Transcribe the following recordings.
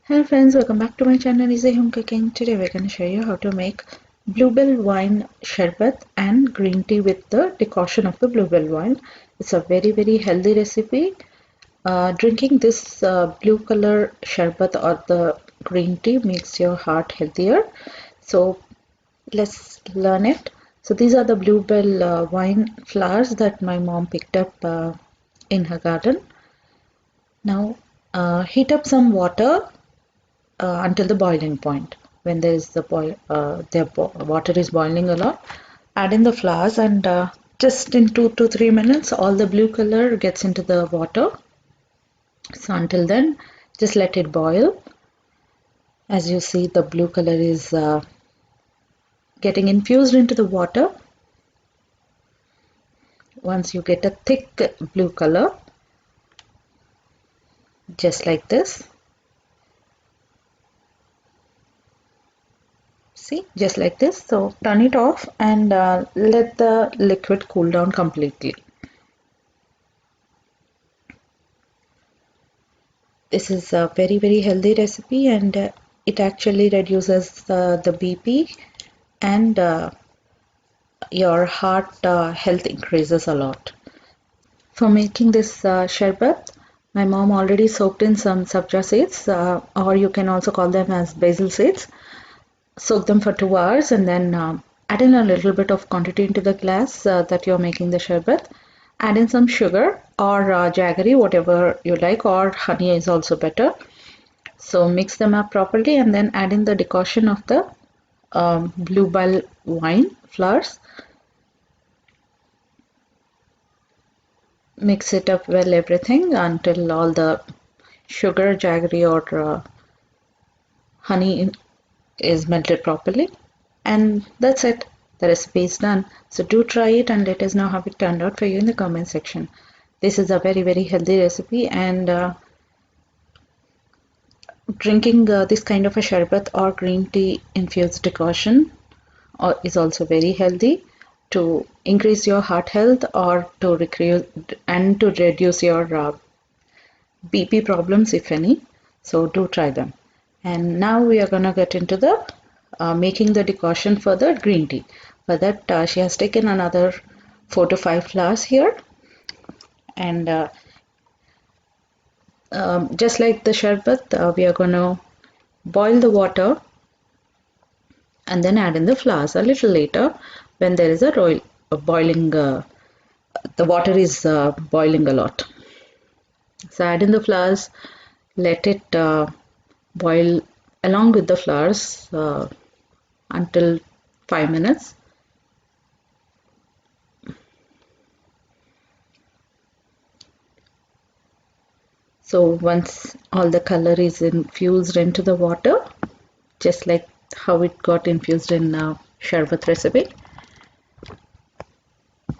Hello friends, welcome back to my channel Easy Home Cooking. Today we're going to show you how to make Bluebell wine sherbet and green tea with the decoction of the Bluebell wine. It's a very healthy recipe. Drinking this blue color sherbet or the green tea makes your heart healthier. So let's learn it. So these are the Bluebell wine flowers that my mom picked up in her garden. Now heat up some water until the boiling point. When there is water is boiling a lot, add in the flowers and just in 2 to 3 minutes all the blue color gets into the water. So until then just let it boil. As you see, the blue color is getting infused into the water. Once you get a thick blue color, just like this, see, just like this. So turn it off and let the liquid cool down completely. This is a very healthy recipe, and it actually reduces the BP, and your heart health increases a lot. For making this sherbet, my mom already soaked in some sabja seeds, or you can also call them as basil seeds. Soak them for 2 hours and then add in a little bit of quantity into the glass that you're making the sherbet. Add in some sugar or jaggery, whatever you like, or honey is also better. So mix them up properly and then add in the decoction of the bluebell wine flowers. Mix it up well, everything, until all the sugar, jaggery or honey is melted properly, and that's it. The recipe is done. So do try it and let us know how it turned out for you in the comment section. This is a very healthy recipe, and drinking this kind of a sherbet or green tea infused decoction is also very healthy to increase your heart health or to recruit and to reduce your BP problems, if any. So do try them. And now we are gonna get into the making the decoction for the green tea. For that, she has taken another 4 to 5 flowers here, and just like the sherbet, we are going to boil the water and then add in the flowers a little later when there is a boiling, the water is boiling a lot. So add in the flowers, let it boil along with the flowers until 5 minutes. So once all the color is infused into the water, just like how it got infused in sherbet recipe,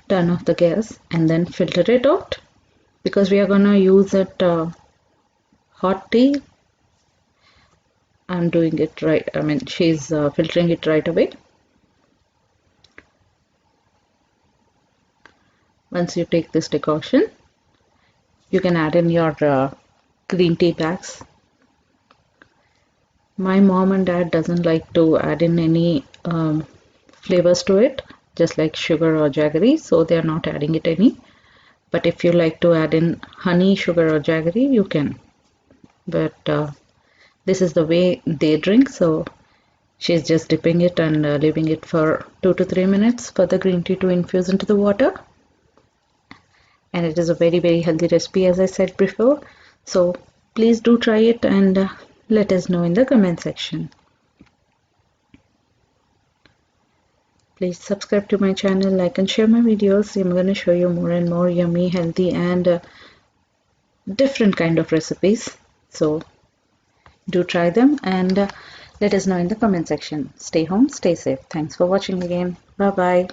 turn off the gas and then filter it out, because we are going to use it hot tea. I'm doing it right, I mean she's filtering it right away. Once you take this decoction, you can add in your green tea bags. My mom and dad doesn't like to add in any flavors to it, just like sugar or jaggery, so they are not adding it any. But if you like to add in honey, sugar or jaggery, you can. But this is the way they drink, so she's just dipping it and leaving it for 2 to 3 minutes for the green tea to infuse into the water. And it is a very healthy recipe, as I said before. So please do try it and let us know in the comment section. Please subscribe to my channel, like and share my videos. I'm going to show you more and more yummy, healthy and different kind of recipes. So do try them and let us know in the comment section. Stay home, stay safe. Thanks for watching again. Bye bye.